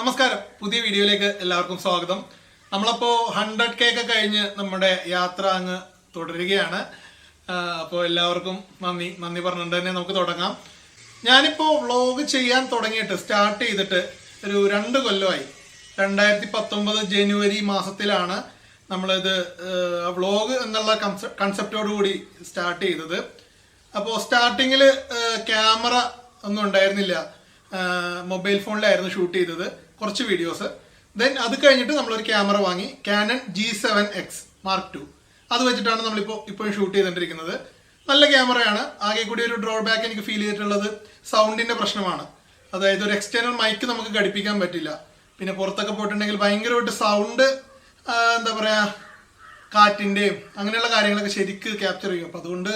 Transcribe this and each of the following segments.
നമസ്കാരം, പുതിയ വീഡിയോയിലേക്ക് എല്ലാവർക്കും സ്വാഗതം. നമ്മളപ്പോൾ 100K ഒക്കെ കഴിഞ്ഞ് നമ്മുടെ യാത്ര അങ്ങ് തുടരുകയാണ്. അപ്പോൾ എല്ലാവർക്കും നന്ദി പറഞ്ഞുകൊണ്ട് തന്നെ നമുക്ക് തുടങ്ങാം. ഞാനിപ്പോൾ വ്ളോഗ് ചെയ്യാൻ തുടങ്ങിയിട്ട് സ്റ്റാർട്ട് ചെയ്തിട്ട് ഒരു 2 കൊല്ലമായി. 2019 ജനുവരി മാസത്തിലാണ് നമ്മളിത് വ്ളോഗ് എന്നുള്ള കൺസെപ്റ്റോടുകൂടി സ്റ്റാർട്ട് ചെയ്തത്. അപ്പോൾ സ്റ്റാർട്ടിങ്ങിൽ ക്യാമറ ഒന്നും ഉണ്ടായിരുന്നില്ല, മൊബൈൽ ഫോണിലായിരുന്നു ഷൂട്ട് ചെയ്തത് കുറച്ച് വീഡിയോസ്. ദെൻ അത് കഴിഞ്ഞിട്ട് നമ്മളൊരു ക്യാമറ വാങ്ങി, Canon G7X Mark II. അത് വെച്ചിട്ടാണ് ഇപ്പോഴും ഷൂട്ട് ചെയ്തുകൊണ്ടിരിക്കുന്നത്. നല്ല ക്യാമറയാണ്. ആകെ കൂടി ഒരു ഡ്രോബാക്ക് എനിക്ക് ഫീൽ ചെയ്തിട്ടുള്ളത് സൗണ്ടിന്റെ പ്രശ്നമാണ്. അതായത് ഒരു എക്സ്റ്റേണൽ മൈക്ക് നമുക്ക് ഘടിപ്പിക്കാൻ പറ്റില്ല. പിന്നെ പുറത്തൊക്കെ പോയിട്ടുണ്ടെങ്കിൽ ഭയങ്കരമായിട്ട് സൗണ്ട്, എന്താ പറയാ, കാറ്റിന്റെയും അങ്ങനെയുള്ള കാര്യങ്ങളൊക്കെ ശരിക്ക് ക്യാപ്ചർ ചെയ്യും. അപ്പം അതുകൊണ്ട്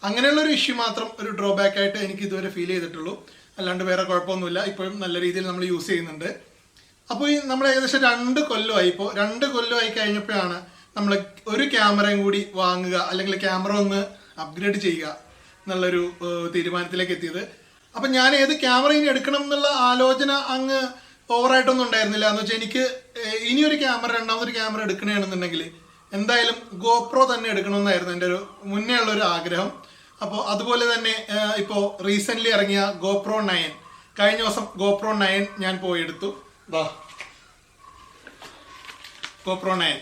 അങ്ങനെയുള്ള ഒരു ഇഷ്യൂ മാത്രം ഒരു ഡ്രോബാക്ക് ആയിട്ട് എനിക്ക് ഇതുവരെ ഫീൽ ചെയ്തിട്ടുള്ളൂ. അല്ലാണ്ട് വേറെ കുഴപ്പമൊന്നുമില്ല. ഇപ്പോഴും നല്ല രീതിയിൽ നമ്മൾ യൂസ് ചെയ്യുന്നുണ്ട്. അപ്പോൾ ഈ നമ്മൾ ഏകദേശം 2 കൊല്ലമായി. ഇപ്പോൾ 2 കൊല്ലമായി കഴിഞ്ഞപ്പോഴാണ് നമ്മൾ ഒരു ക്യാമറയും കൂടി വാങ്ങുക, അല്ലെങ്കിൽ ക്യാമറ ഒന്ന് അപ്ഗ്രേഡ് ചെയ്യുക എന്നുള്ളൊരു തീരുമാനത്തിലേക്ക് എത്തിയത്. അപ്പം ഞാൻ ഏത് ക്യാമറ ഇനി എടുക്കണം എന്നുള്ള ആലോചന അങ്ങ് ഓവറായിട്ടൊന്നും ഉണ്ടായിരുന്നില്ല. എന്ന് വെച്ചാൽ എനിക്ക് ഇനിയൊരു ക്യാമറ, രണ്ടാമതൊരു ക്യാമറ എടുക്കണമെന്നുണ്ടെങ്കിൽ എന്തായാലും GoPro തന്നെ എടുക്കണമെന്നായിരുന്നു എൻ്റെ ഒരു മുന്നേ ഉള്ളൊരു ആഗ്രഹം. അപ്പോൾ അതുപോലെ തന്നെ ഇപ്പോൾ റീസെൻ്റ്ലി ഇറങ്ങിയ GoPro 9, കഴിഞ്ഞ ദിവസം GoPro 9 ഞാൻ പോയി എടുത്തു. GoPro 9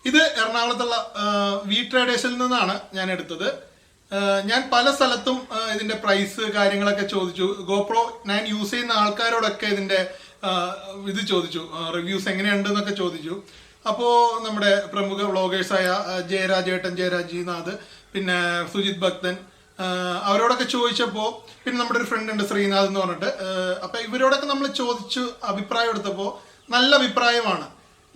ഇത് എറണാകുളത്തുള്ള വി ട്രേഡേഴ്സിൽ നിന്നാണ് ഞാൻ എടുത്തത്. ഞാൻ പല സ്ഥലത്തും ഇതിന്റെ പ്രൈസ് കാര്യങ്ങളൊക്കെ ചോദിച്ചു. GoPro 9 യൂസ് ചെയ്യുന്ന ആൾക്കാരോടൊക്കെ ഇതിന്റെ ഇത് ചോദിച്ചു, റിവ്യൂസ് എങ്ങനെയുണ്ടെന്നൊക്കെ ചോദിച്ചു. അപ്പോൾ നമ്മുടെ പ്രമുഖ വ്ളോഗേഴ്സായ ജയരാജ് നാഥ്, പിന്നെ സുജിത് ഭക്തൻ, അവരോടൊക്കെ ചോദിച്ചപ്പോൾ, പിന്നെ നമ്മുടെ ഒരു ഫ്രണ്ട് ഉണ്ട് ശ്രീനാഥ് എന്ന് പറഞ്ഞിട്ട്, അപ്പം ഇവരോടൊക്കെ നമ്മൾ ചോദിച്ചു അഭിപ്രായം എടുത്തപ്പോൾ നല്ല അഭിപ്രായമാണ്.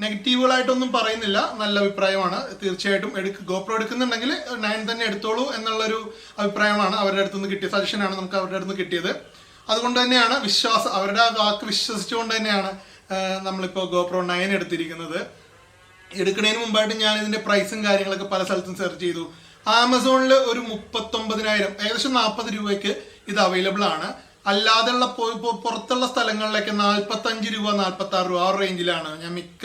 നെഗറ്റീവുകളായിട്ടൊന്നും പറയുന്നില്ല, നല്ല അഭിപ്രായമാണ്. തീർച്ചയായിട്ടും GoPro എടുക്കുന്നുണ്ടെങ്കിൽ 9 തന്നെ എടുത്തോളൂ എന്നുള്ളൊരു അഭിപ്രായമാണ് അവരുടെ അടുത്തുനിന്ന് കിട്ടിയ സജഷനാണ് നമുക്ക് അവരുടെ അടുത്ത് കിട്ടിയത്. അതുകൊണ്ട് തന്നെയാണ് അവരുടെ ആ വാക്ക് വിശ്വസിച്ചുകൊണ്ട് തന്നെയാണ് നമ്മളിപ്പോൾ GoPro 9 എടുത്തിരിക്കുന്നത്. എടുക്കുന്നതിന് മുമ്പായിട്ട് ഞാൻ ഇതിന്റെ പ്രൈസും കാര്യങ്ങളൊക്കെ പല സ്ഥലത്തും സെർച്ച് ചെയ്തു. ആമസോണിൽ ഒരു 39,000, ഏകദേശം 40 രൂപയ്ക്ക് ഇത് അവൈലബിൾ ആണ്. അല്ലാതെയുള്ള പുറത്തുള്ള സ്ഥലങ്ങളിലൊക്കെ 45 രൂപ, 46 രൂപ, ആ റേഞ്ചിലാണ്. ഞാൻ മിക്ക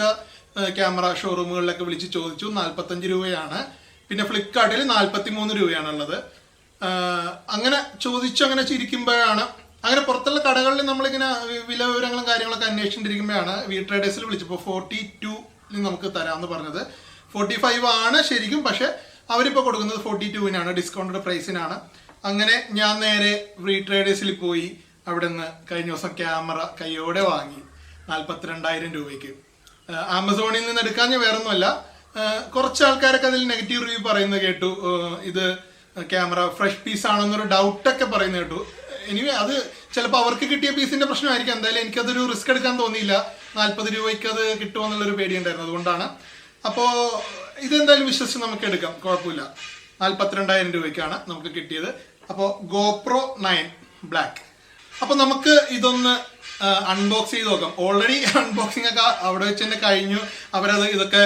ക്യാമറ ഷോറൂമുകളിലൊക്കെ വിളിച്ച് ചോദിച്ചു, 45 രൂപയാണ്. പിന്നെ ഫ്ലിപ്കാർട്ടിൽ 43 രൂപയാണുള്ളത്. അങ്ങനെ അങ്ങനെ ചിരിക്കുമ്പോഴാണ്, അങ്ങനെ പുറത്തുള്ള കടകളിൽ നമ്മളിങ്ങനെ വില വിവരങ്ങളും കാര്യങ്ങളൊക്കെ അന്വേഷിച്ചിരിക്കുമ്പോഴാണ് വി ട്രേഡേഴ്സിൽ വിളിച്ചപ്പോൾ 42 നമുക്ക് തരാമെന്ന് പറഞ്ഞത്. 45 ആണ് ശരിക്കും, പക്ഷെ അവരിപ്പോൾ കൊടുക്കുന്നത് 42-നാണ്, ഡിസ്കൗണ്ടഡ് പ്രൈസിനാണ്. അങ്ങനെ ഞാൻ നേരെ വി ട്രേഡേഴ്സിൽ പോയി അവിടെ നിന്ന് കഴിഞ്ഞ ദിവസം ക്യാമറ കയ്യോടെ വാങ്ങി 42,000 രൂപയ്ക്ക്. ആമസോണിൽ നിന്ന് എടുക്കാൻ ഞാൻ വേറൊന്നുമല്ല, കുറച്ച് ആൾക്കാരൊക്കെ അതിൽ നെഗറ്റീവ് റിവ്യൂ പറയുന്നത് കേട്ടു. ഇത് ക്യാമറ ഫ്രഷ് പീസ് ആണെന്നൊരു ഡൗട്ടൊക്കെ പറയുന്നത് കേട്ടു. എനിവേ അത് ചിലപ്പോൾ അവർക്ക് കിട്ടിയ പീസിന്റെ പ്രശ്നമായിരിക്കും. എന്തായാലും എനിക്കതൊരു റിസ്ക് എടുക്കാൻ തോന്നിയില്ല. 40 രൂപയ്ക്ക് അത് കിട്ടുമോ എന്നുള്ളൊരു പേടിയുണ്ടായിരുന്നു, അതുകൊണ്ടാണ്. അപ്പോൾ ഇതെന്തായാലും വിശ്വസിച്ച് നമുക്ക് എടുക്കാം, കുഴപ്പമില്ല. 42,000 രൂപയ്ക്കാണ് നമുക്ക് കിട്ടിയത്. അപ്പോൾ GoPro 9 ബ്ലാക്ക്. അപ്പോൾ നമുക്ക് ഇതൊന്ന് അൺബോക്സ് ചെയ്ത് നോക്കാം. ഓൾറെഡി അൺബോക്സിംഗ് ഒക്കെ അവിടെ വെച്ച് തന്നെ കഴിഞ്ഞു. അവരത് ഇതൊക്കെ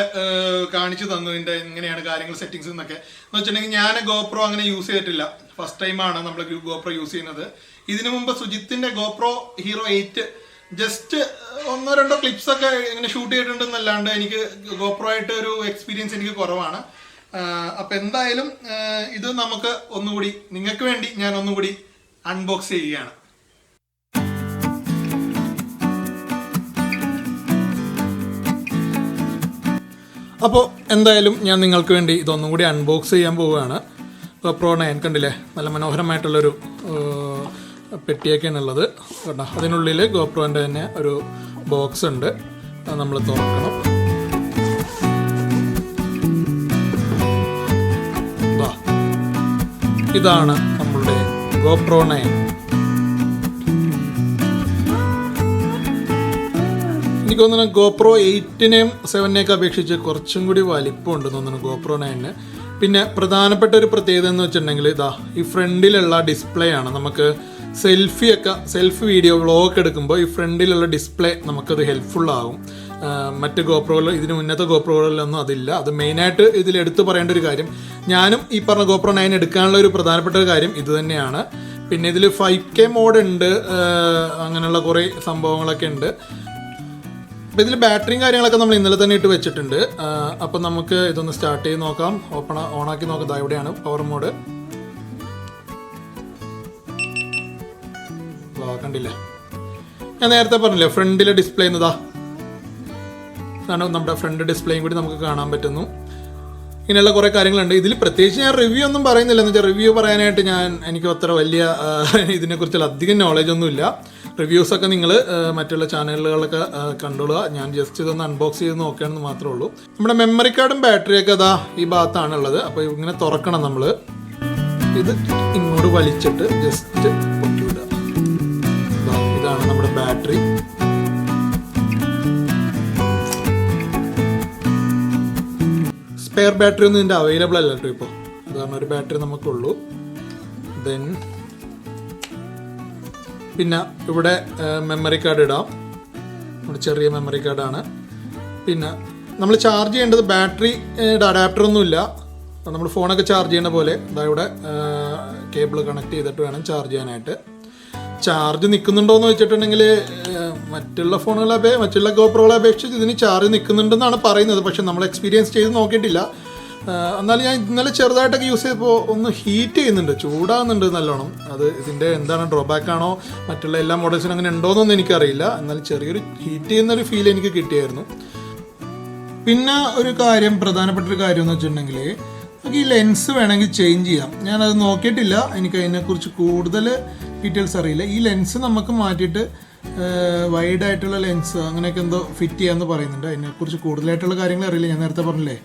കാണിച്ചു തന്നു, ഇതിൻ്റെ എങ്ങനെയാണ് കാര്യങ്ങൾ, സെറ്റിങ്സ് എന്നൊക്കെ. എന്ന് വെച്ചിട്ടുണ്ടെങ്കിൽ ഞാൻ GoPro അങ്ങനെ യൂസ് ചെയ്തിട്ടില്ല, ഫസ്റ്റ് ടൈമാണ് നമ്മൾ GoPro യൂസ് ചെയ്യുന്നത്. ഇതിനു മുമ്പ് സുജിത്തിന്റെ GoPro Hero 8 ജസ്റ്റ് 1-2 ക്ലിപ്സ് ഒക്കെ ഇങ്ങനെ ഷൂട്ട് ചെയ്തിട്ടുണ്ടെന്നല്ലാണ്ട് എനിക്ക് GoPro ആയിട്ട് ഒരു എക്സ്പീരിയൻസ് എനിക്ക് കുറവാണ്. അപ്പം എന്തായാലും ഇത് നമുക്ക് ഒന്നുകൂടി നിങ്ങൾക്ക് വേണ്ടി ഞാൻ ഒന്നുകൂടി അൺബോക്സ് ചെയ്യുകയാണ്. അപ്പോൾ എന്തായാലും ഞാൻ നിങ്ങൾക്ക് വേണ്ടി ഇതൊന്നും കൂടി അൺബോക്സ് ചെയ്യാൻ പോവുകയാണ്. GoPro 9 കണ്ടില്ലേ, നല്ല മനോഹരമായിട്ടുള്ളൊരു പെട്ടിയൊക്കെയാണ് ഉള്ളത് കേട്ടോ. അതിനുള്ളിൽ GoProൻ്റെ തന്നെ ഒരു ബോക്സ് ഉണ്ട്, അത് നമ്മൾ തുറക്കണം. ഇതാണ് നമ്മളുടെ GoPro 9. എനിക്ക് തോന്നുന്നു GoPro 8-നെയും 7-നെയൊക്കെ അപേക്ഷിച്ച് കുറച്ചും കൂടി വലിപ്പമുണ്ട് തോന്നുന്നു GoPro 9-ന്. പിന്നെ പ്രധാനപ്പെട്ട ഒരു പ്രത്യേകത എന്ന് വെച്ചിട്ടുണ്ടെങ്കിൽ ഈ ഫ്രണ്ടിലുള്ള ഡിസ്പ്ലേ ആണ്. നമുക്ക് സെൽഫി വീഡിയോ വ്ളോഗ് എടുക്കുമ്പോൾ ഈ ഫ്രണ്ടിലുള്ള ഡിസ്പ്ലേ നമുക്കത് ഹെൽപ്ഫുള്ളാകും. മറ്റ് ഇതിന് മുന്നത്തെ GoProകളിലൊന്നും അതില്ല. അത് മെയിനായിട്ട് ഇതിൽ എടുത്തു പറയേണ്ട ഒരു കാര്യം, ഞാനും ഈ പറഞ്ഞ GoPro 9 എടുക്കാനുള്ള ഒരു പ്രധാനപ്പെട്ട ഒരു കാര്യം ഇത് തന്നെയാണ്. പിന്നെ ഇതിൽ 5K മോഡ് ഉണ്ട്, അങ്ങനെയുള്ള കുറേ സംഭവങ്ങളൊക്കെ ഉണ്ട്. അപ്പോൾ ഇതിൽ ബാറ്ററിയും കാര്യങ്ങളൊക്കെ നമ്മൾ ഇന്നലെ തന്നെ ഇട്ട് വെച്ചിട്ടുണ്ട്. അപ്പോൾ നമുക്ക് ഇതൊന്ന് സ്റ്റാർട്ട് ചെയ്ത് നോക്കാം. ഓണാക്കി നോക്കാം. ഇവിടെയാണ് പവർ മോഡ്. കണ്ടില്ല, ഞാൻ നേരത്തെ പറഞ്ഞില്ലേ ഫ്രണ്ടിലെ ഡിസ്പ്ലേ എന്നതാ, അതാണ് നമ്മുടെ ഫ്രണ്ട് ഡിസ്പ്ലേയും കൂടി നമുക്ക് കാണാൻ പറ്റുന്നു. ഇങ്ങനെയുള്ള കുറേ കാര്യങ്ങളുണ്ട്. ഇതിൽ പ്രത്യേകിച്ച് ഞാൻ റിവ്യൂ ഒന്നും പറയുന്നില്ല. എന്ന് വെച്ചാൽ റിവ്യൂ പറയാനായിട്ട് എനിക്ക് അത്ര വലിയ ഇതിനെക്കുറിച്ചുള്ള അധികം നോളജൊന്നുമില്ല. റിവ്യൂസൊക്കെ നിങ്ങൾ മറ്റുള്ള ചാനലുകളൊക്കെ കണ്ടോളുക. ഞാൻ ജസ്റ്റ് ഇതൊന്ന് അൺബോക്സ് ചെയ്ത് നോക്കുകയാണെന്ന് മാത്രമേ ഉള്ളൂ. നമ്മുടെ മെമ്മറി കാർഡും ബാറ്ററിയൊക്കെ അതാ ഈ ഭാഗത്താണുള്ളത്. അപ്പോൾ ഇങ്ങനെ തുറക്കണം. നമ്മൾ ഇത് ഇങ്ങോട്ട് വലിച്ചിട്ട് ജസ്റ്റ് പൊട്ടിവിടുക. ഇതാണ് നമ്മുടെ ബാറ്ററി. സ്പെയർ ബാറ്ററി ഒന്നും ഇതിൻ്റെ അവൈലബിൾ അല്ല കേട്ടോ ഇപ്പോൾ. അതാണ് ഒരു ബാറ്ററി നമുക്കുള്ളൂ. ദെൻ പിന്നെ ഇവിടെ മെമ്മറി കാർഡ് ഇടാം. നമ്മുടെ ചെറിയ മെമ്മറി കാർഡാണ്. പിന്നെ നമ്മൾ ചാർജ് ചെയ്യേണ്ടത് ബാറ്ററിയുടെ അഡാപ്റ്ററൊന്നുമില്ല. നമ്മൾ ഫോണൊക്കെ ചാർജ് ചെയ്യുന്ന പോലെ ഇവിടെ കേബിൾ കണക്ട് ചെയ്തിട്ട് വേണം ചാർജ് ചെയ്യാനായിട്ട്. ചാർജ് നിൽക്കുന്നുണ്ടോ എന്ന് വെച്ചിട്ടുണ്ടെങ്കിൽ മറ്റുള്ള ഗോപ്രോകളെ അപേക്ഷിച്ച് ഇതിന് ചാർജ് നിൽക്കുന്നുണ്ടെന്നാണ് പറയുന്നത്. പക്ഷെ നമ്മൾ എക്സ്പീരിയൻസ് ചെയ്ത് നോക്കിയിട്ടില്ല. എന്നാലും ഞാൻ ഇന്നലെ ചെറുതായിട്ടൊക്കെ യൂസ് ചെയ്തപ്പോൾ ഒന്ന് ഹീറ്റ് ചെയ്യുന്നുണ്ട്, ചൂടാകുന്നുണ്ട് നല്ലോണം. അത് ഇതിൻ്റെ എന്താണ് ഡ്രോബാക്ക് ആണോ മറ്റുള്ള എല്ലാ മോഡൽസിനും അങ്ങനെ ഉണ്ടോയെന്നൊന്നും എനിക്കറിയില്ല. എന്നാലും ചെറിയൊരു ഹീറ്റ് ചെയ്യുന്നൊരു ഫീൽ എനിക്ക് കിട്ടിയായിരുന്നു. പിന്നെ പ്രധാനപ്പെട്ട ഒരു കാര്യം എന്ന് വെച്ചിട്ടുണ്ടെങ്കിൽ നമുക്ക് ഈ ലെൻസ് വേണമെങ്കിൽ ചേഞ്ച് ചെയ്യാം. ഞാനത് നോക്കിയിട്ടില്ല, എനിക്ക് അതിനെക്കുറിച്ച് കൂടുതൽ ഡീറ്റെയിൽസ് അറിയില്ല. ഈ ലെൻസ് നമുക്ക് മാറ്റിയിട്ട് വൈഡായിട്ടുള്ള ലെൻസ് അങ്ങനെയൊക്കെ എന്തോ ഫിറ്റ് ചെയ്യാമെന്ന് പറയുന്നുണ്ട്. അതിനെക്കുറിച്ച് കൂടുതലായിട്ടുള്ള കാര്യങ്ങൾ അറിയില്ല. ഞാൻ നേരത്തെ പറഞ്ഞില്ലേ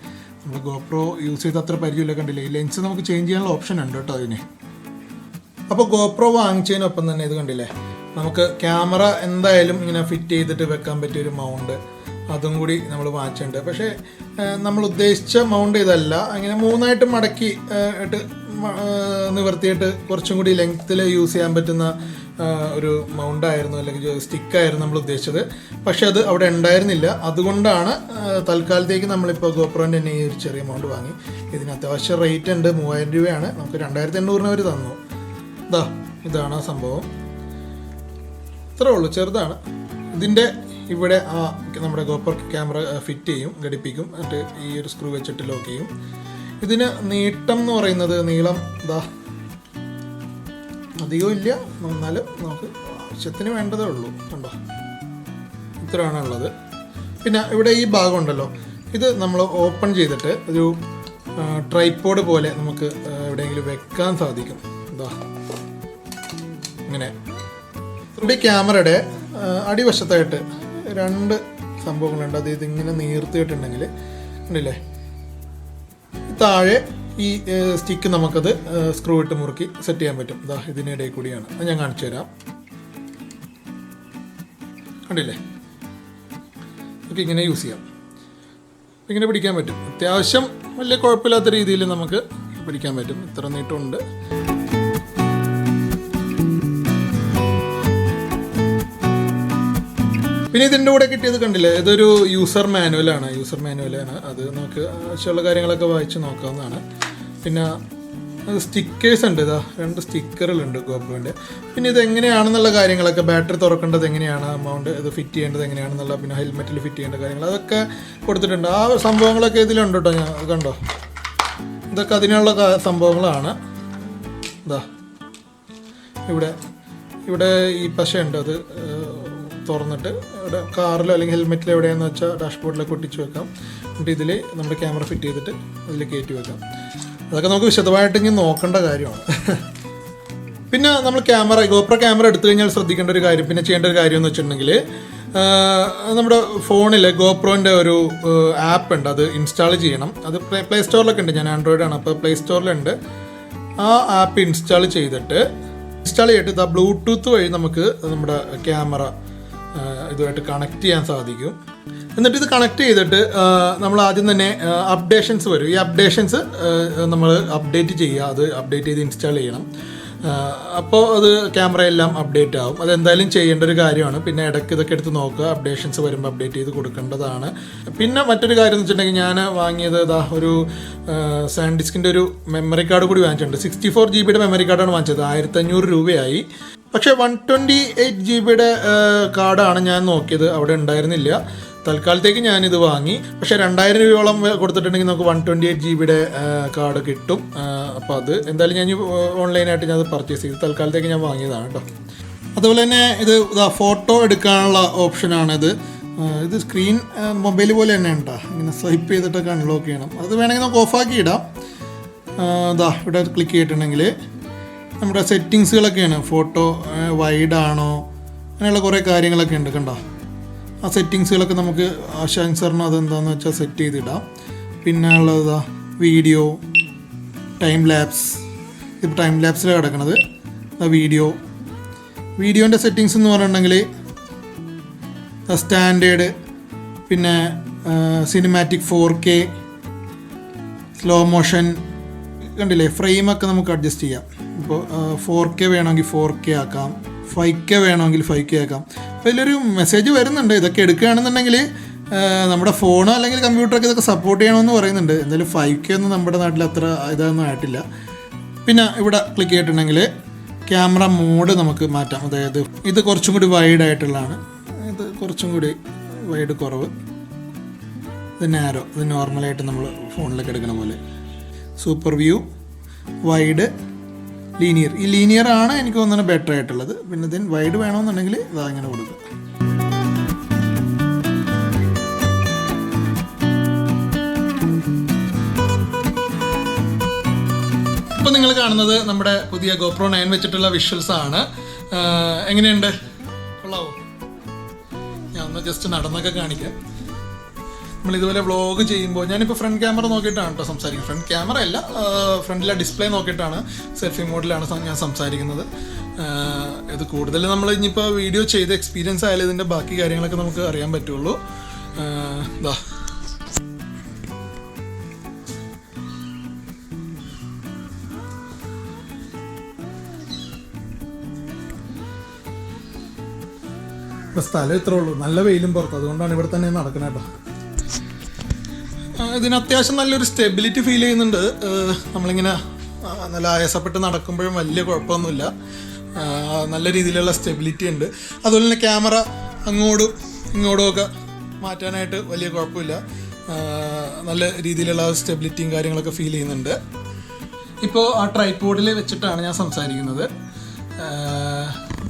നമ്മൾ ഗോപ്രോ യൂസ് ചെയ്ത് അത്ര പരിചയമില്ല. കണ്ടില്ലേ, ഈ ലെൻസ് നമുക്ക് ചേഞ്ച് ചെയ്യാനുള്ള ഓപ്ഷൻ ഉണ്ട് കേട്ടോ അതിന്. അപ്പോൾ ഗോപ്രോ വാങ്ങിച്ചതിനൊപ്പം തന്നെ ഇത് കണ്ടില്ലേ, നമുക്ക് ക്യാമറ എന്തായാലും ഇങ്ങനെ ഫിറ്റ് ചെയ്തിട്ട് വെക്കാൻ പറ്റിയൊരു മൗണ്ട് അതും കൂടി നമ്മൾ വാങ്ങിച്ചിട്ടുണ്ട്. പക്ഷേ നമ്മൾ ഉദ്ദേശിച്ച മൗണ്ട് ഇതല്ല. അങ്ങനെ മൂന്നായിട്ട് മടക്കി ഇട്ട് നിവർത്തിയിട്ട് കുറച്ചും കൂടി ലെങ്ത്തിൽ യൂസ് ചെയ്യാൻ പറ്റുന്ന ഒരു മൗണ്ടായിരുന്നു, അല്ലെങ്കിൽ സ്റ്റിക്കായിരുന്നു നമ്മൾ ഉദ്ദേശിച്ചത്. പക്ഷെ അത് അവിടെ ഉണ്ടായിരുന്നില്ല. അതുകൊണ്ടാണ് തൽക്കാലത്തേക്ക് നമ്മളിപ്പോൾ ഗോപ്രോൻ്റെ തന്നെ ഈ ഒരു ചെറിയ മൗണ്ട് വാങ്ങി. ഇതിന് അത്യാവശ്യം റേറ്റ് ഉണ്ട്, 3000 രൂപയാണ്. നമുക്ക് 2800 അവർ തന്നു. ഇതാണ് ആ സംഭവം. ഇത്രേ ഉള്ളൂ, ചെറുതാണ്. ഇതിൻ്റെ ഇവിടെ നമ്മുടെ ഗോപ്രോ ക്യാമറ ഫിറ്റ് ചെയ്യും, ഘടിപ്പിക്കും. എന്നിട്ട് ഈ ഒരു സ്ക്രൂ വെച്ചിട്ട് ലോക്ക് ചെയ്യും. ഇതിന് നീട്ടം എന്ന് പറയുന്നത് നീളം അധികം ഇല്ല, എന്നാലും നമുക്ക് ആവശ്യത്തിന് വേണ്ടതേ ഉള്ളൂ. കണ്ടോ, ഇത്രയാണ് ഉള്ളത്. പിന്നെ ഇവിടെ ഈ ഭാഗം ഉണ്ടല്ലോ, ഇത് നമ്മൾ ഓപ്പൺ ചെയ്തിട്ട് ഒരു ട്രൈപോഡ് പോലെ നമുക്ക് എവിടെയെങ്കിലും വെക്കാൻ സാധിക്കും. ഇങ്ങനെ ഇവിടെ ക്യാമറയുടെ അടിവശത്തായിട്ട് 2 സംഭവങ്ങളുണ്ട്. അത് ഇതിങ്ങനെ നീർത്തിയിട്ടുണ്ടെങ്കിൽ കണ്ടില്ലേ, താഴെ ഈ സ്റ്റിക്ക് നമുക്കത് സ്ക്രൂ ഇട്ട് മുറുക്കി സെറ്റ് ചെയ്യാൻ പറ്റും. ഇതിനിടയിൽ കൂടിയാണ്. അത് ഞാൻ കാണിച്ചു തരാം. കണ്ടില്ലേ, നമുക്ക് ഇങ്ങനെ യൂസ് ചെയ്യാം, ഇങ്ങനെ പിടിക്കാൻ പറ്റും. അത്യാവശ്യം വലിയ കുഴപ്പമില്ലാത്ത രീതിയിൽ നമുക്ക് പിടിക്കാൻ പറ്റും. ഇത്ര നീട്ടമുണ്ട്. പിന്നെ ഇതിൻ്റെ കൂടെ കിട്ടിയത് കണ്ടില്ലേ, ഇതൊരു യൂസർ മാനുവലാണ്. അത് നമുക്ക് ആവശ്യമുള്ള കാര്യങ്ങളൊക്കെ വായിച്ച് നോക്കാവുന്നതാണ്. പിന്നെ സ്റ്റിക്കേഴ്സ് ഉണ്ട്. 2 സ്റ്റിക്കറുകളുണ്ട് ഗോപ്രോൻ്റെ. പിന്നെ ഇത് എങ്ങനെയാണെന്നുള്ള കാര്യങ്ങളൊക്കെ, ബാറ്ററി തുറക്കേണ്ടത് എങ്ങനെയാണ്, മൗണ്ട് ഇത് ഫിറ്റ് ചെയ്യേണ്ടത് എങ്ങനെയാണെന്നുള്ള, പിന്നെ ഹെൽമെറ്റിൽ ഫിറ്റ് ചെയ്യേണ്ട കാര്യങ്ങൾ അതൊക്കെ കൊടുത്തിട്ടുണ്ട്. ആ സംഭവങ്ങളൊക്കെ ഇതിലുണ്ട് കേട്ടോ. ഞാൻ കണ്ടോ, ഇതൊക്കെ അതിനുള്ള സംഭവങ്ങളാണ്. ഇവിടെ ഈ പശയുണ്ട്. അത് തുറന്നിട്ട് ഇവിടെ കാറിലോ അല്ലെങ്കിൽ ഹെൽമെറ്റിലോ എവിടെയാണെന്ന് വെച്ചാൽ ഡാഷ്ബോർഡിലൊക്കെ ഒട്ടിച്ച് വെക്കാം. എന്നിട്ട് ഇതിൽ നമ്മുടെ ക്യാമറ ഫിറ്റ് ചെയ്തിട്ട് അതിൽ കയറ്റി വെക്കാം. അതൊക്കെ നമുക്ക് വിശദമായിട്ട് ഇനി നോക്കേണ്ട കാര്യമാണ്. പിന്നെ നമ്മൾ ഗോപ്രോ ക്യാമറ എടുത്തു കഴിഞ്ഞാൽ ശ്രദ്ധിക്കേണ്ട ഒരു കാര്യം, പിന്നെ ചെയ്യേണ്ട ഒരു കാര്യം എന്ന് വെച്ചിട്ടുണ്ടെങ്കിൽ നമ്മുടെ ഫോണിൽ ഗോപ്രോൻ്റെ ഒരു ആപ്പ് ഉണ്ട്, അത് ഇൻസ്റ്റാൾ ചെയ്യണം. അത് പ്ലേ സ്റ്റോറിലൊക്കെ ഉണ്ട്. ഞാൻ ആൻഡ്രോയിഡാണ്, അപ്പോൾ പ്ലേ സ്റ്റോറിലുണ്ട്. ആ ആപ്പ് ഇൻസ്റ്റാൾ ചെയ്തിട്ട് ബ്ലൂടൂത്ത് വഴി നമുക്ക് നമ്മുടെ ക്യാമറ ഇതുമായിട്ട് കണക്ട് ചെയ്യാൻ സാധിക്കും. എന്നിട്ട് ഇത് കണക്ട് ചെയ്തിട്ട് നമ്മൾ ആദ്യം തന്നെ അപ്ഡേഷൻസ് വരും. ഈ അപ്ഡേഷൻസ് നമ്മൾ അപ്ഡേറ്റ് ചെയ്യുക, അത് അപ്ഡേറ്റ് ചെയ്ത് ഇൻസ്റ്റാൾ ചെയ്യണം. അപ്പോൾ അത് ക്യാമറ എല്ലാം അപ്ഡേറ്റ് ആവും. അതെന്തായാലും ചെയ്യേണ്ട ഒരു കാര്യമാണ്. പിന്നെ ഇടയ്ക്ക് ഇതൊക്കെ എടുത്ത് നോക്കുക, അപ്ഡേഷൻസ് വരുമ്പോൾ അപ്ഡേറ്റ് ചെയ്ത് കൊടുക്കേണ്ടതാണ്. പിന്നെ മറ്റൊരു കാര്യം എന്ന് വെച്ചിട്ടുണ്ടെങ്കിൽ ഞാൻ വാങ്ങിയത് ഒരു സാൻഡിസ്കിൻ്റെ ഒരു മെമ്മറി കാർഡ് കൂടി വാങ്ങിച്ചിട്ടുണ്ട്. 64 GB മെമ്മറി കാർഡാണ് വാങ്ങിച്ചത്. 1500 രൂപയായി. പക്ഷേ 128 GB കാർഡാണ് ഞാൻ നോക്കിയത്, അവിടെ ഉണ്ടായിരുന്നില്ല. തൽക്കാലത്തേക്ക് ഞാനിത് വാങ്ങി. പക്ഷേ 2000 രൂപയോളം കൊടുത്തിട്ടുണ്ടെങ്കിൽ നമുക്ക് 128 GB കാർഡ് കിട്ടും. അപ്പോൾ അത് എന്തായാലും ഞാൻ ഓൺലൈനായിട്ട് ഞാൻ അത് പർച്ചേസ് ചെയ്തു. തൽക്കാലത്തേക്ക് ഞാൻ വാങ്ങിയതാണ് കേട്ടോ. അതുപോലെ തന്നെ ഇത് ഫോട്ടോ എടുക്കാനുള്ള ഓപ്ഷനാണിത്. ഇത് സ്ക്രീൻ മൊബൈൽ പോലെ തന്നെ ഉണ്ടോ, ഇങ്ങനെ സ്വൈപ്പ് ചെയ്തിട്ടൊക്കെ അൺലോക്ക് ചെയ്യണം. അത് വേണമെങ്കിൽ നമുക്ക് ഓഫാക്കി ഇടാം. ഇവിടെ ക്ലിക്ക് ചെയ്തിട്ടുണ്ടെങ്കിൽ നമ്മുടെ സെറ്റിങ്സുകളൊക്കെയാണ്. ഫോട്ടോ വൈഡാണോ അങ്ങനെയുള്ള കുറേ കാര്യങ്ങളൊക്കെ ഉണ്ട് കണ്ടോ. ആ സെറ്റിങ്സുകളൊക്കെ നമുക്ക് ആശാൻസറിന് അതെന്താണെന്ന് വെച്ചാൽ സെറ്റ് ചെയ്തിടാം. പിന്നെ ഉള്ളത് വീഡിയോ, ടൈം ലാപ്സ്. ഇപ്പോൾ ടൈം ലാപ്സിലാണ് കിടക്കുന്നത്. വീഡിയോൻ്റെ സെറ്റിങ്സ് എന്ന് പറഞ്ഞിട്ടുണ്ടെങ്കിൽ സ്റ്റാൻഡേർഡ്, പിന്നെ സിനിമാറ്റിക് 4K, സ്ലോ മോഷൻ കണ്ടില്ലേ. ഫ്രെയിമൊക്കെ നമുക്ക് അഡ്ജസ്റ്റ് ചെയ്യാം. ഇപ്പോൾ 4K വേണമെങ്കിൽ 4K ആക്കാം, 5K വേണമെങ്കിൽ 5K ആക്കാം. അപ്പോൾ ഇതിലൊരു മെസ്സേജ് വരുന്നുണ്ട്, ഇതൊക്കെ എടുക്കുകയാണെന്നുണ്ടെങ്കിൽ നമ്മുടെ ഫോണോ അല്ലെങ്കിൽ കമ്പ്യൂട്ടറൊക്കെ ഇതൊക്കെ സപ്പോർട്ട് ചെയ്യണമെന്ന് പറയുന്നുണ്ട്. എന്തായാലും 5K ഒന്നും നമ്മുടെ നാട്ടിൽ അത്ര ഇതൊന്നും ആയിട്ടില്ല. പിന്നെ ഇവിടെ ക്ലിക്ക് ചെയ്തിട്ടുണ്ടെങ്കിൽ ക്യാമറ മോഡ് നമുക്ക് മാറ്റാം. അതായത് ഇത് കുറച്ചും കൂടി വൈഡായിട്ടുള്ളതാണ്, ഇത് കുറച്ചും കൂടി വൈഡ് കുറവ്, ഇത് നാരോ, ഇത് നോർമലായിട്ട് നമ്മൾ ഫോണിലൊക്കെ എടുക്കുന്ന പോലെ. Super view, wide, linear. ഈ ലീനിയർ ആണ് എനിക്ക് തോന്നുന്നത് ബെറ്റർ ആയിട്ടുള്ളത്. പിന്നെ ഇതിന് വൈഡ് വേണമെന്നുണ്ടെങ്കിൽ ഇതാ ഇങ്ങനെ കൊടുക്കുക. ഇപ്പോൾ നിങ്ങൾ കാണുന്നത് നമ്മുടെ പുതിയ GoPro 9 വെച്ചിട്ടുള്ള വിഷ്വൽസ് ആണ്. എങ്ങനെയുണ്ട്, കൊള്ളാവോ? ഞാൻ ഒന്ന് ജസ്റ്റ് നടന്നൊക്കെ കാണിക്കാം. നമ്മളിതുപോലെ വ്ളോഗ് ചെയ്യുമ്പോൾ ഞാനിപ്പോൾ ഫ്രണ്ട് ക്യാമറ നോക്കിയിട്ടാണ് കേട്ടോ സംസാരിക്കുന്നത്. ഫ്രണ്ട് ക്യാമറ അല്ല, ഫ്രണ്ടിലെ ഡിസ്പ്ലേ നോക്കിയിട്ടാണ്, സെൽഫി മോഡിലാണ് ഞാൻ സംസാരിക്കുന്നത്. ഇത് കൂടുതൽ നമ്മൾ ഇനിയിപ്പോൾ വീഡിയോ ചെയ്ത് എക്സ്പീരിയൻസ് ആയാലും ഇതിൻ്റെ ബാക്കി കാര്യങ്ങളൊക്കെ നമുക്ക് അറിയാൻ പറ്റുള്ളൂ. സ്ഥലം ഇത്രേ ഉള്ളൂ, നല്ല വെയിലും പുറത്ത്, അതുകൊണ്ടാണ് ഇവിടെ തന്നെ നടക്കുന്നത് കേട്ടോ. ഇതിന് അത്യാവശ്യം നല്ലൊരു സ്റ്റെബിലിറ്റി ഫീൽ ചെയ്യുന്നുണ്ട്. നമ്മളിങ്ങനെ നല്ല ആയാസപ്പെട്ട് നടക്കുമ്പോഴും വലിയ കുഴപ്പമൊന്നുമില്ല, നല്ല രീതിയിലുള്ള സ്റ്റെബിലിറ്റി ഉണ്ട്. അതുപോലെ തന്നെ ക്യാമറ അങ്ങോട്ടും ഇങ്ങോട്ടും ഒക്കെ മാറ്റാനായിട്ട് വലിയ കുഴപ്പമില്ല, നല്ല രീതിയിലുള്ള സ്റ്റെബിലിറ്റിയും കാര്യങ്ങളൊക്കെ ഫീൽ ചെയ്യുന്നുണ്ട്. ഇപ്പോൾ ആ ട്രൈപോഡിൽ വെച്ചിട്ടാണ് ഞാൻ സംസാരിക്കുന്നത്.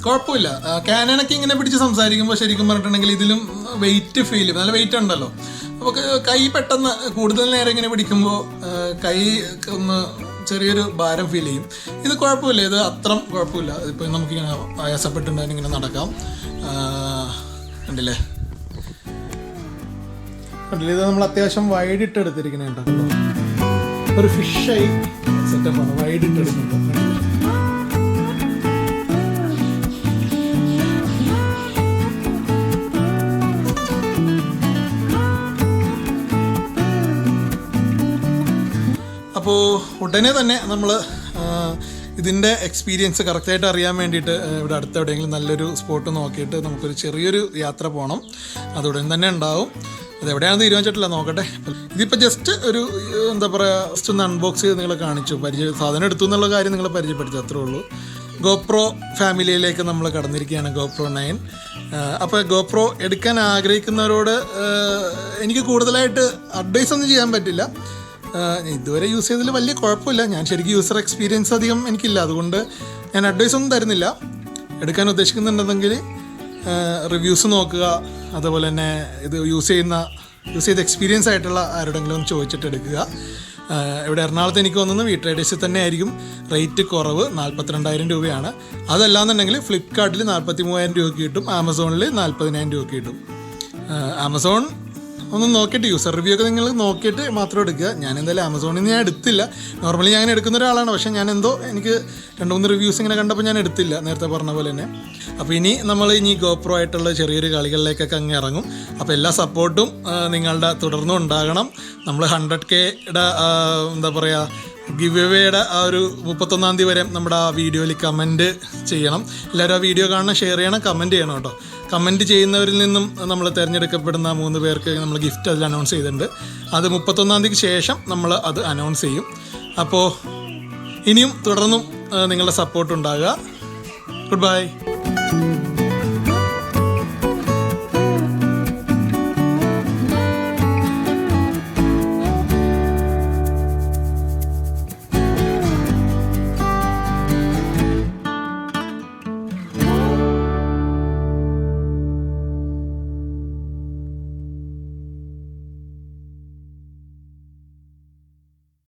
കുഴപ്പമില്ല. ക്യാനനൊക്കെ ഇങ്ങനെ പിടിച്ച് സംസാരിക്കുമ്പോൾ ശരിക്കും പറഞ്ഞിട്ടുണ്ടെങ്കിൽ ഇതിലും വെയിറ്റ് ഫീൽ ചെയ്യും, നല്ല വെയിറ്റ് ഉണ്ടല്ലോ. അപ്പോൾ കൈ പെട്ടെന്ന് കൂടുതൽ നേരം ഇങ്ങനെ പിടിക്കുമ്പോൾ കൈ ഒന്ന് ചെറിയൊരു ഭാരം ഫീൽ ചെയ്യും. ഇത് കുഴപ്പമില്ല, ഇത് അത്ര കുഴപ്പമില്ല. ഇപ്പോൾ നമുക്കിങ്ങനെ ആയാസപ്പെട്ടുണ്ടായിരുന്നു ഇങ്ങനെ നടക്കാം. കണ്ടില്ലേ, ഇത് നമ്മൾ അത്യാവശ്യം വൈഡിട്ട് എടുത്തിരിക്കുന്നുണ്ടോ, ഒരു ഫിഷായി സെറ്റപ്പാണ്, വൈഡിട്ട് എടുക്കുന്നുണ്ടോ. അപ്പോൾ ഉടനെ തന്നെ നമ്മൾ ഇതിൻ്റെ എക്സ്പീരിയൻസ് കറക്റ്റായിട്ട് അറിയാൻ വേണ്ടിയിട്ട് ഇവിടെ അടുത്ത് എവിടെയെങ്കിലും നല്ലൊരു സ്പോട്ട് നോക്കിയിട്ട് നമുക്കൊരു ചെറിയൊരു യാത്ര പോകണം. അതുടൻ തന്നെ ഉണ്ടാവും. അതെവിടെയാണെന്ന് തീരുമാനിച്ചിട്ടില്ല, നോക്കട്ടെ. ഇതിപ്പോൾ ജസ്റ്റ് ഒരു എന്താ പറയുക, ജസ്റ്റ് ഒന്ന് അൺബോക്സ് ചെയ്ത് നിങ്ങളെ കാണിച്ചു, സാധനം എടുത്തു എന്നുള്ള കാര്യം നിങ്ങളെ പരിചയപ്പെടുത്തി, അത്രേ ഉള്ളൂ. GoPro ഫാമിലിയിലേക്ക് നമ്മൾ കടന്നിരിക്കുകയാണ്, GoPro 9. അപ്പോൾ GoPro എടുക്കാൻ ആഗ്രഹിക്കുന്നവരോട് എനിക്ക് കൂടുതലായിട്ട് അഡ്വൈസ് ഒന്നും ചെയ്യാൻ പറ്റില്ല. ഇതുവരെ യൂസ് ചെയ്തതിൽ വലിയ കുഴപ്പമില്ല. ഞാൻ ശരിക്കും യൂസർ എക്സ്പീരിയൻസ് അധികം എനിക്കില്ല, അതുകൊണ്ട് ഞാൻ അഡ്വൈസ് ഒന്നും തരുന്നില്ല. എടുക്കാൻ ഉദ്ദേശിക്കുന്നുണ്ടെങ്കിൽ റിവ്യൂസ് നോക്കുക, അതുപോലെ തന്നെ ഇത് യൂസ് ചെയ്ത എക്സ്പീരിയൻസ് ആയിട്ടുള്ള ആരോടെങ്കിലും ചോദിച്ചിട്ട് എടുക്കുക. ഇവിടെ എറണാകുളത്ത് എനിക്ക് തോന്നുന്നു വീട്രേഡേഴ്സിൽ തന്നെ ആയിരിക്കും റേറ്റ് കുറവ്, 42,000 രൂപയാണ്. അതല്ലാന്നുണ്ടെങ്കിൽ ഫ്ലിപ്കാർട്ടിൽ 43,000 രൂപയ്ക്ക് കിട്ടും, ആമസോണിൽ 40,000 രൂപയ്ക്ക് കിട്ടും. ആമസോൺ ഒന്ന് നോക്കിയിട്ട് യൂസർ റിവ്യൂ ഒക്കെ നിങ്ങൾ നോക്കിയിട്ട് മാത്രം എടുക്കുക. ഞാൻ എന്തായാലും ആമസോണിൽ നിന്ന് ഞാൻ എടുത്തില്ല. നോർമലി ഞാൻ അങ്ങനെ എടുക്കുന്ന ഒരാളാണ്, പക്ഷേ ഞാൻ എനിക്ക് 2-3 റിവ്യൂസ് ഇങ്ങനെ കണ്ടപ്പോൾ ഞാൻ എടുത്തില്ല, നേരത്തെ പറഞ്ഞ പോലെ തന്നെ. അപ്പോൾ നമ്മൾ GoPro ആയിട്ടുള്ള ചെറിയൊരു കളികളിലേക്കൊക്കെ അങ്ങ് ഇറങ്ങും. അപ്പോൾ എല്ലാ സപ്പോർട്ടും നിങ്ങളുടെ തുടർന്നും ഉണ്ടാകണം. നമ്മൾ 100Kയുടെ എന്താ പറയുക ഗിവ് എവേയുടെ ആ ഒരു 31-ാം തീയതി വരെ നമ്മുടെ ആ വീഡിയോയിൽ കമൻറ്റ് ചെയ്യണം. എല്ലാവരും ആ വീഡിയോ കാണണം, ഷെയർ ചെയ്യണം, കമൻറ്റ് ചെയ്യണം കേട്ടോ. കമൻറ്റ് ചെയ്യുന്നവരിൽ നിന്നും നമ്മൾ തിരഞ്ഞെടുക്കപ്പെടുന്ന 3 പേർക്ക് നമ്മൾ ഗിഫ്റ്റ് അതിൽ അനൗൺസ് ചെയ്തിട്ടുണ്ട്. അത് 31-ാം തീയതിക്ക് ശേഷം നമ്മൾ അത് അനൗൺസ് ചെയ്യും. അപ്പോൾ ഇനിയും തുടർന്നും നിങ്ങളുടെ സപ്പോർട്ട് ഉണ്ടാകുക. Good bye.